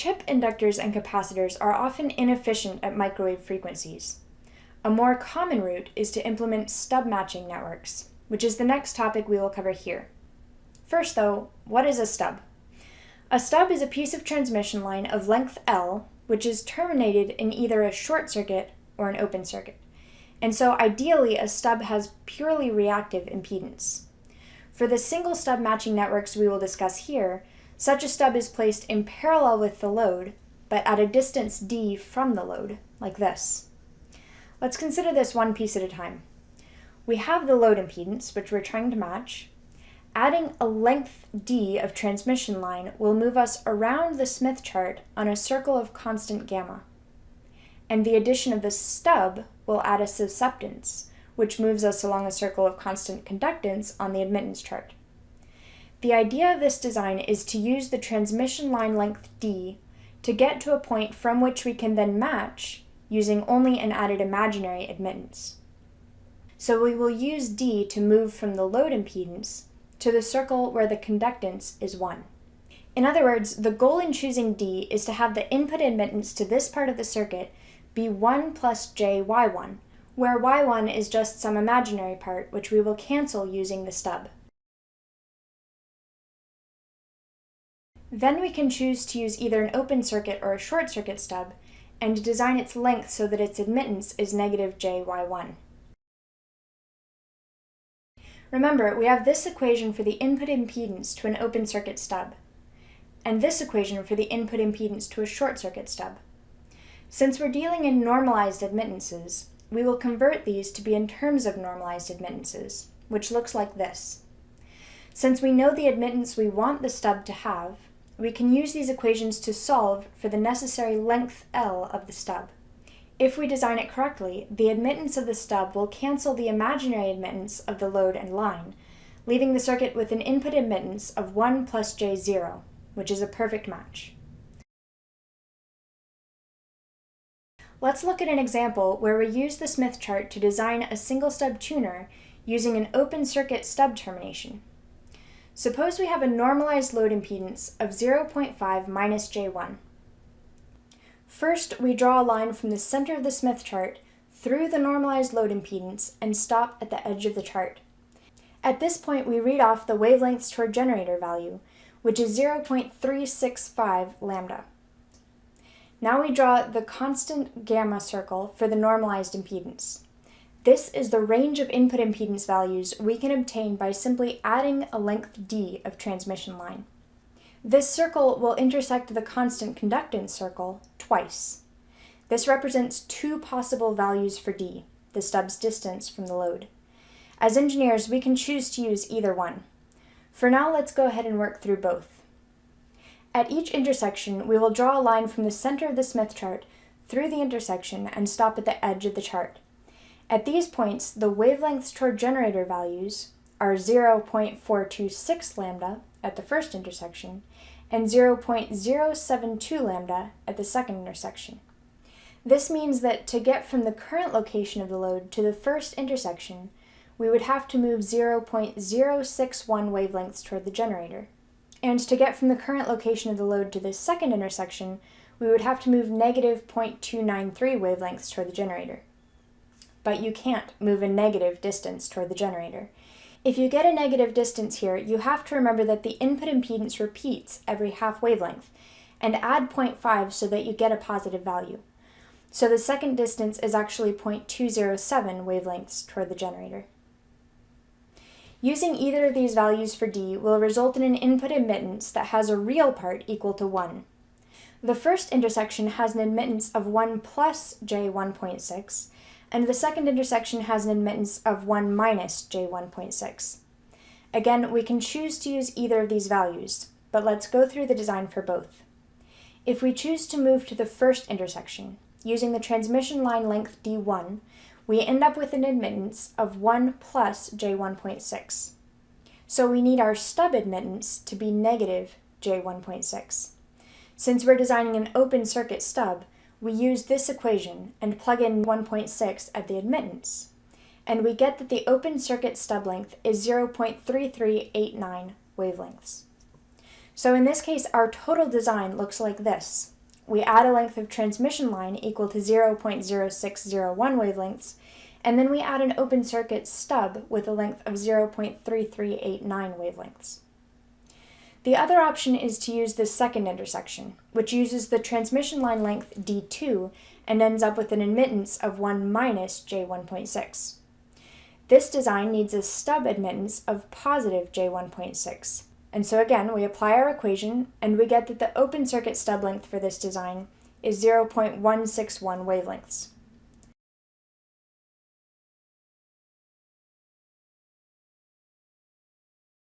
chip inductors and capacitors are often inefficient at microwave frequencies. A more common route is to implement stub matching networks, which is the next topic we will cover here. First though, what is a stub? A stub is a piece of transmission line of length L, which is terminated in either a short circuit or an open circuit. And so ideally, a stub has purely reactive impedance. For the single stub matching networks we will discuss here, such a stub is placed in parallel with the load, but at a distance d from the load, like this. Let's consider this one piece at a time. We have the load impedance, which we're trying to match. Adding a length d of transmission line will move us around the Smith chart on a circle of constant gamma. And the addition of the stub will add a susceptance, which moves us along a circle of constant conductance on the admittance chart. The idea of this design is to use the transmission line length d to get to a point from which we can then match using only an added imaginary admittance. So we will use d to move from the load impedance to the circle where the conductance is 1. In other words, the goal in choosing d is to have the input admittance to this part of the circuit be 1 plus jy1, where y1 is just some imaginary part which we will cancel using the stub. Then we can choose to use either an open circuit or a short circuit stub and design its length so that its admittance is negative jy1. Remember, we have this equation for the input impedance to an open circuit stub, and this equation for the input impedance to a short circuit stub. Since we're dealing in normalized admittances, we will convert these to be in terms of normalized admittances, which looks like this. Since we know the admittance we want the stub to have, we can use these equations to solve for the necessary length L of the stub. If we design it correctly, the admittance of the stub will cancel the imaginary admittance of the load and line, leaving the circuit with an input admittance of 1 plus J0, which is a perfect match. Let's look at an example where we use the Smith chart to design a single stub tuner using an open circuit stub termination. Suppose we have a normalized load impedance of 0.5 minus J1. First, we draw a line from the center of the Smith chart through the normalized load impedance and stop at the edge of the chart. At this point, we read off the wavelengths toward generator value, which is 0.365 lambda. Now we draw the constant gamma circle for the normalized impedance. This is the range of input impedance values we can obtain by simply adding a length d of transmission line. This circle will intersect the constant conductance circle twice. This represents two possible values for d, the stub's distance from the load. As engineers, we can choose to use either one. For now, let's go ahead and work through both. At each intersection, we will draw a line from the center of the Smith chart through the intersection and stop at the edge of the chart. At these points, the wavelengths toward generator values are 0.426 lambda at the first intersection and 0.072 lambda at the second intersection. This means that to get from the current location of the load to the first intersection, we would have to move 0.061 wavelengths toward the generator. And to get from the current location of the load to the second intersection, we would have to move negative 0.293 wavelengths toward the generator. But you can't move a negative distance toward the generator. If you get a negative distance here, you have to remember that the input impedance repeats every half wavelength, and add 0.5 so that you get a positive value. So the second distance is actually 0.207 wavelengths toward the generator. Using either of these values for d will result in an input admittance that has a real part equal to 1. The first intersection has an admittance of 1 plus J1.6, and the second intersection has an admittance of 1 minus J1.6. Again, we can choose to use either of these values, but let's go through the design for both. If we choose to move to the first intersection, using the transmission line length D1, we end up with an admittance of 1 plus J1.6. So we need our stub admittance to be negative J1.6. Since we're designing an open circuit stub, we use this equation and plug in 1.6 at the admittance, and we get that the open circuit stub length is 0.3389 wavelengths. So in this case, our total design looks like this. We add a length of transmission line equal to 0.0601 wavelengths, and then we add an open circuit stub with a length of 0.3389 wavelengths. The other option is to use this second intersection, which uses the transmission line length D2 and ends up with an admittance of 1 minus J1.6. This design needs a stub admittance of positive J1.6. And so again, we apply our equation, and we get that the open circuit stub length for this design is 0.161 wavelengths.